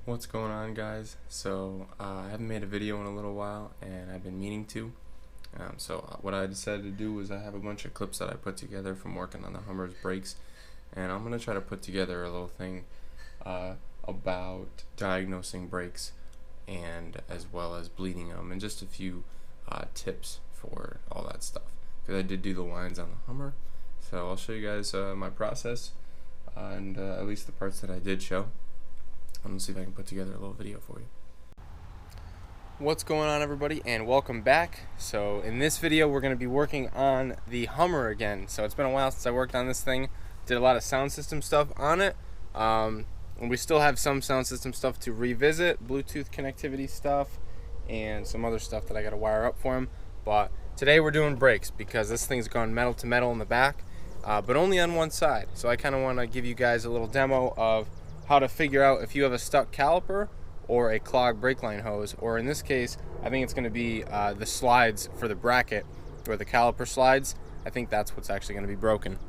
What's going on, guys? So I haven't made a video in a little while and I've been meaning to. What I decided to do was I have a bunch of clips that I put together from working on the Hummer's brakes, and I'm going to try to put together a little thing about diagnosing brakes and as well as bleeding them, and just a few tips for all that stuff, because I did do the lines on the Hummer. So I'll show you guys my process and at least the parts that I did show. I'm gonna see if I can put together a little video for you. What's going on, everybody, and welcome back. So in this video we're going to be working on the Hummer again. So it's been a while since I worked on this thing. Did a lot of sound system stuff on it, and we still have some sound system stuff to revisit, Bluetooth connectivity stuff and some other stuff that I got to wire up for him. But today we're doing brakes because this thing's gone metal to metal in the back, but only on one side. So I kind of want to give you guys a little demo of how to figure out if you have a stuck caliper or a clogged brake line hose, or in this case I think it's going to be the slides for the bracket, or the caliper slides. I think that's what's actually going to be broken,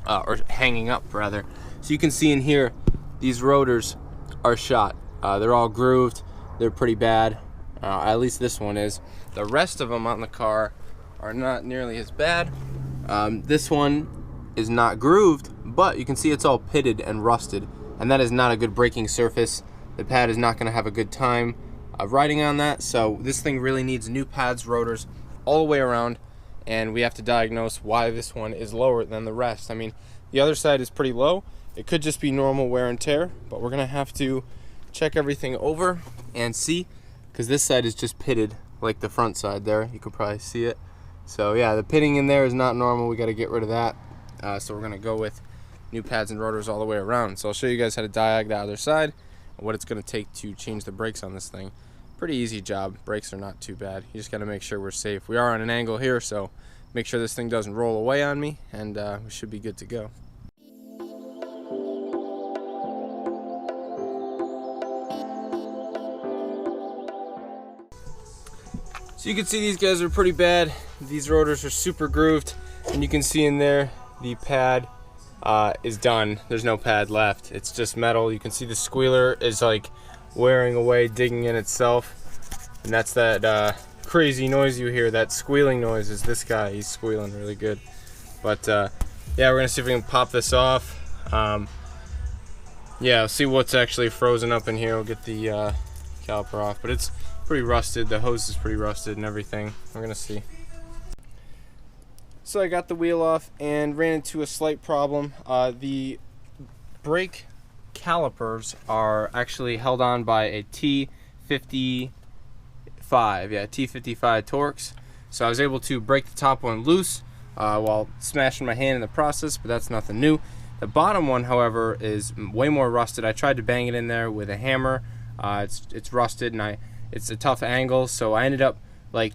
or hanging up rather. So you can see in here these rotors are shot. They're all grooved. They're pretty bad. At least this one is. The rest of them on the car are not nearly as bad. This one is not grooved, but you can see it's all pitted and rusted, and that is not a good braking surface. The pad is not going to have a good time riding on that. So this thing really needs new pads, rotors all the way around, and we have to diagnose why this one is lower than the rest. I mean, the other side is pretty low. It could just be normal wear and tear, but we're going to have to check everything over and see, because this side is just pitted like the front side there. You can probably see it. So yeah, the pitting in there is not normal. We got to get rid of that. So we're going to go with new pads and rotors all the way around. So I'll show you guys how to diag the other side and what it's going to take to change the brakes on this thing. Pretty easy job. Brakes are not too bad. You just got to make sure we're safe. We are on an angle here, so make sure this thing doesn't roll away on me, and we should be good to go. So you can see these guys are pretty bad. These rotors are super grooved, and you can see in there the pad is done. There's no pad left. It's just metal. You can see the squealer is like wearing away, digging in itself, and that's that crazy noise you hear. That squealing noise is this guy. He's squealing really good. But yeah, we're gonna see if we can pop this off. Yeah, see what's actually frozen up in here. We'll get the caliper off, but it's pretty rusted. The hose is pretty rusted and everything. We're gonna see. So I got the wheel off and ran into a slight problem. The brake calipers are actually held on by a T55, yeah, T55 Torx. So I was able to break the top one loose while smashing my hand in the process, but that's nothing new. The bottom one, however, is way more rusted. I tried to bang it in there with a hammer. It's rusted, and it's a tough angle, so I ended up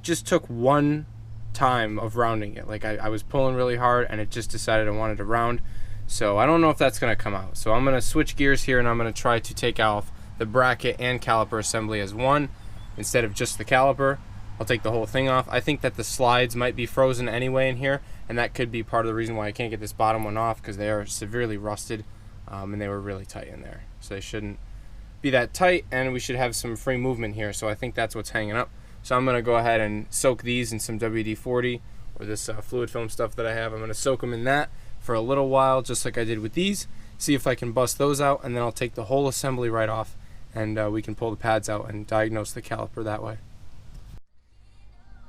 just took one time of rounding it. I was pulling really hard and it just decided I wanted to round. So I don't know if that's going to come out. So I'm going to switch gears here and I'm going to try to take off the bracket and caliper assembly as one instead of just the caliper. I'll take the whole thing off. I think that the slides might be frozen anyway in here, and that could be part of the reason why I can't get this bottom one off, because they are severely rusted, and they were really tight in there. So they shouldn't be that tight, and we should have some free movement here. So I think that's what's hanging up. So I'm going to go ahead and soak these in some WD-40, or this fluid film stuff that I have. I'm going to soak them in that for a little while, just like I did with these. See if I can bust those out, and then I'll take the whole assembly right off, and we can pull the pads out and diagnose the caliper that way.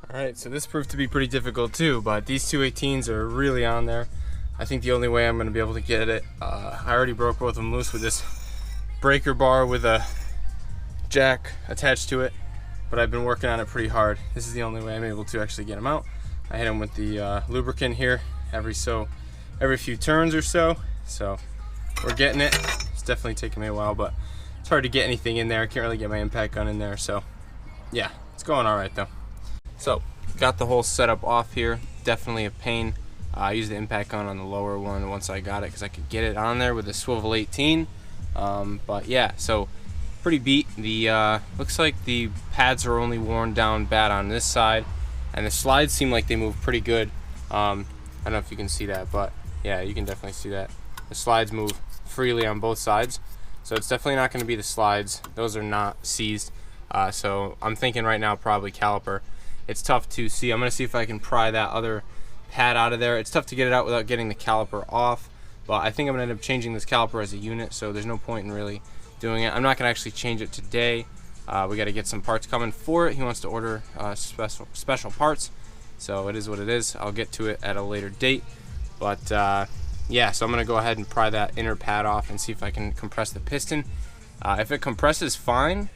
Alright, so this proved to be pretty difficult too, but these 218s are really on there. I think the only way I'm going to be able to get it, I already broke both of them loose with this breaker bar with a jack attached to it, but I've been working on it pretty hard. This is the only way I'm able to actually get them out. I hit them with the lubricant here every few turns or so. So we're getting it. It's definitely taking me a while, but it's hard to get anything in there. I can't really get my impact gun in there, so yeah, it's going all right though. So got the whole setup off here. Definitely a pain. I used the impact gun on the lower one once I got it, because I could get it on there with a swivel 18. But yeah, so pretty beat. The looks like the pads are only worn down bad on this side, and the slides seem like they move pretty good. I don't know if you can see that, but yeah, you can definitely see that the slides move freely on both sides. So it's definitely not going to be the slides. Those are not seized. So I'm thinking right now probably caliper. It's tough to see. I'm going to see if I can pry that other pad out of there. It's tough to get it out without getting the caliper off, but I think I'm going to end up changing this caliper as a unit, so there's no point in really doing it. I'm not going to actually change it today. We got to get some parts coming for it. He wants to order special parts, so it is what it is. I'll get to it at a later date, but yeah, so I'm going to go ahead and pry that inner pad off and see if I can compress the piston. If it compresses fine,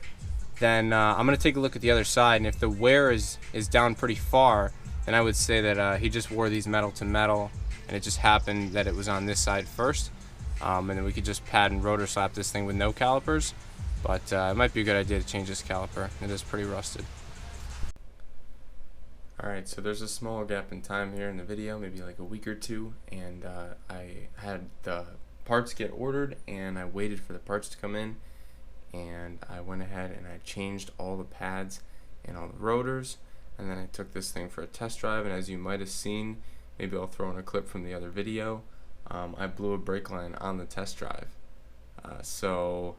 then I'm going to take a look at the other side, and if the wear is down pretty far, then I would say that he just wore these metal to metal, and it just happened that it was on this side first, and then we could just pad and rotor slap this thing with no calipers. But it might be a good idea to change this caliper. It is pretty rusted. Alright, so there's a small gap in time here in the video, maybe like a week or two, and I had the parts get ordered, and I waited for the parts to come in, and I went ahead and I changed all the pads and all the rotors, and then I took this thing for a test drive, and as you might have seen, maybe I'll throw in a clip from the other video, I blew a brake line on the test drive. So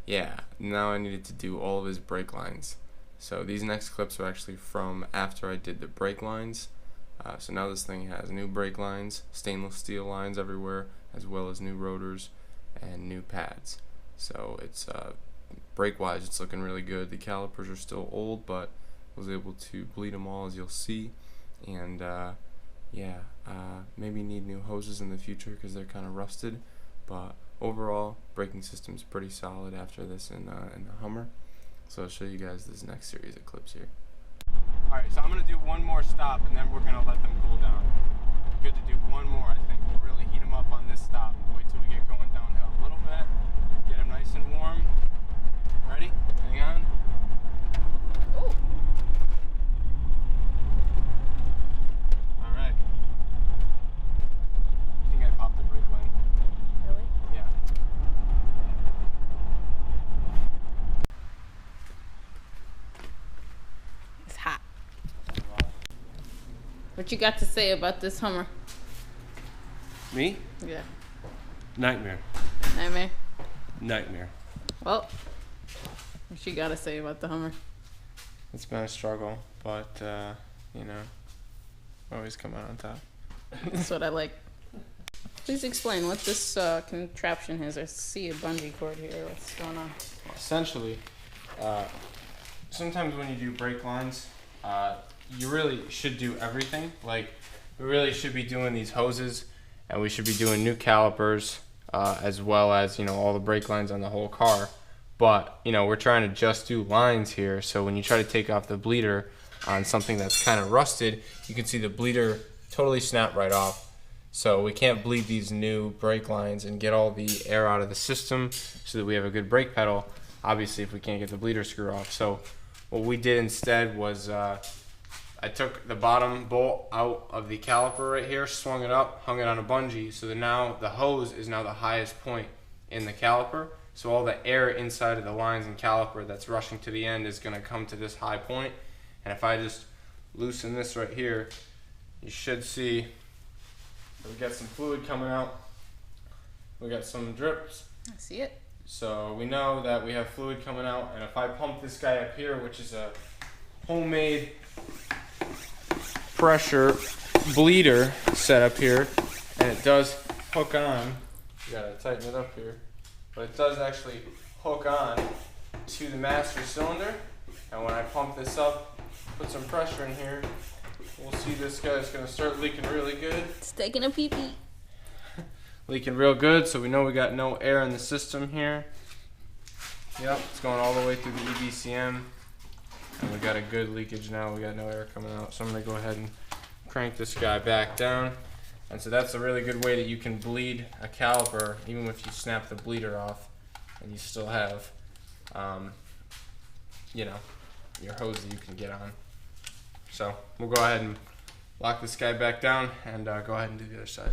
yeah, now I needed to do all of his brake lines. So these next clips are actually from after I did the brake lines. So now this thing has new brake lines, stainless steel lines everywhere, as well as new rotors and new pads. So it's brake wise, it's looking really good. The calipers are still old, but I was able to bleed them all, as you'll see. And yeah, maybe need new hoses in the future because they're kind of rusted, but overall braking system's pretty solid after this in the Hummer. So I'll show you guys this next series of clips here. Alright, so I'm going to do one more stop and then we're going to let them cool down. Good to do one more, I think. We'll really heat them up on this stop. We'll wait till we get going downhill a little bit, get them nice and warm. Ready? Hang on. Oh. Alright. I think I popped the brake line. Really? Yeah. It's hot. What you got to say about this Hummer? Me? Yeah. Nightmare. Nightmare? Nightmare. Well, what you got to say about the Hummer? It's been a struggle, but you know, always come out on top. That's what I like. Please explain what this contraption is. I see a bungee cord here. What's going on? Essentially, sometimes when you do brake lines, you really should do everything. Like, we really should be doing these hoses, and we should be doing new calipers, as well as, you know, all the brake lines on the whole car. But, you know, we're trying to just do lines here, so when you try to take off the bleeder on something that's kind of rusted, you can see the bleeder totally snap right off. So we can't bleed these new brake lines and get all the air out of the system so that we have a good brake pedal, obviously, if we can't get the bleeder screw off. So what we did instead was I took the bottom bolt out of the caliper right here, swung it up, hung it on a bungee, so that now the hose is now the highest point in the caliper. So all the air inside of the lines and caliper that's rushing to the end is going to come to this high point. And if I just loosen this right here, you should see we got some fluid coming out. We got some drips. I see it. So we know that we have fluid coming out, and if I pump this guy up here, which is a homemade pressure bleeder set up here, and it does hook on, you gotta tighten it up here, but it does actually hook on to the master cylinder, and when I pump this up, put some pressure in here, we'll see this guy's gonna start leaking really good. It's taking a pee-pee. Leaking real good, so we know we got no air in the system here. Yep, it's going all the way through the EBCM, and we got a good leakage now. We got no air coming out, so I'm gonna go ahead and crank this guy back down. And so that's a really good way that you can bleed a caliper, even if you snap the bleeder off, and you still have, you know, your hose that you can get on. So we'll go ahead and lock this guy back down and go ahead and do the other side.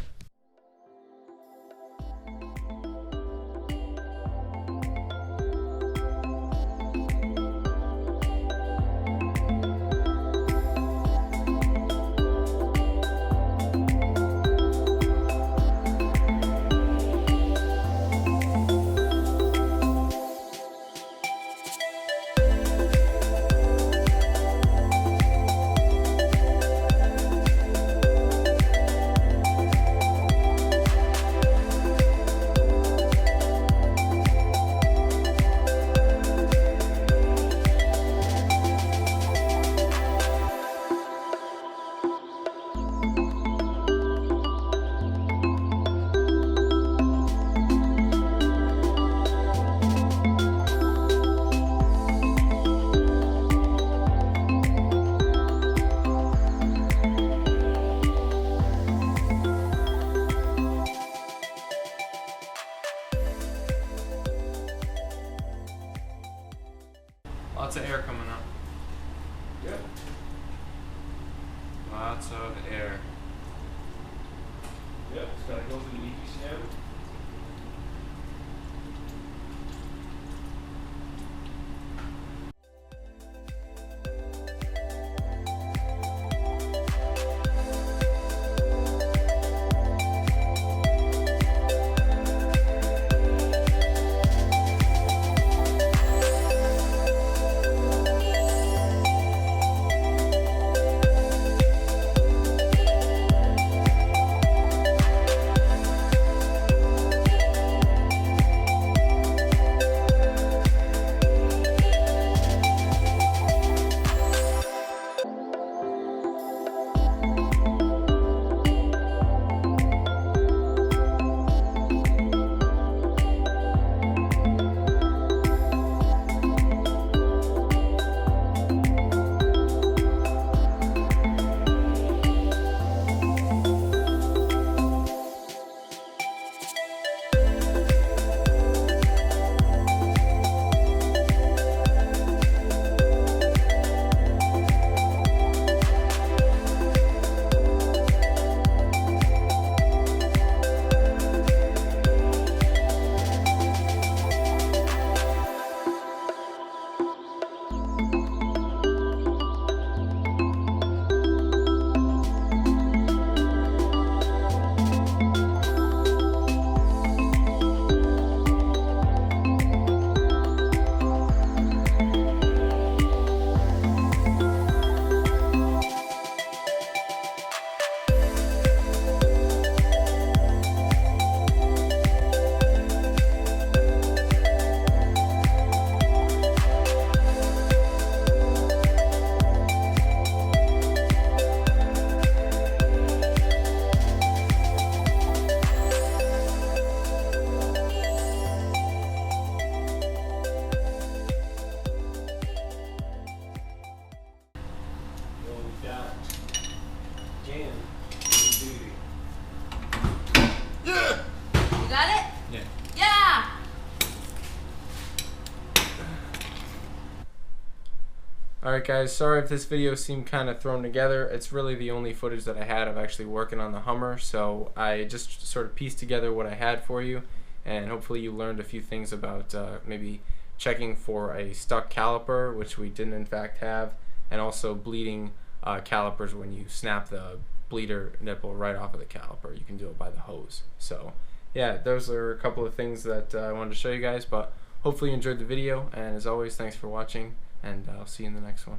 Lots of air coming up. Yep. Lots of air. Yep, it's gotta go through the leaky stem. Alright guys, sorry if this video seemed kind of thrown together. It's really the only footage that I had of actually working on the Hummer, so I just sort of pieced together what I had for you, and hopefully you learned a few things about maybe checking for a stuck caliper, which we didn't in fact have, and also bleeding calipers when you snap the bleeder nipple right off of the caliper. You can do it by the hose. So yeah, those are a couple of things that I wanted to show you guys, but hopefully you enjoyed the video, and as always, thanks for watching, and I'll see you in the next one.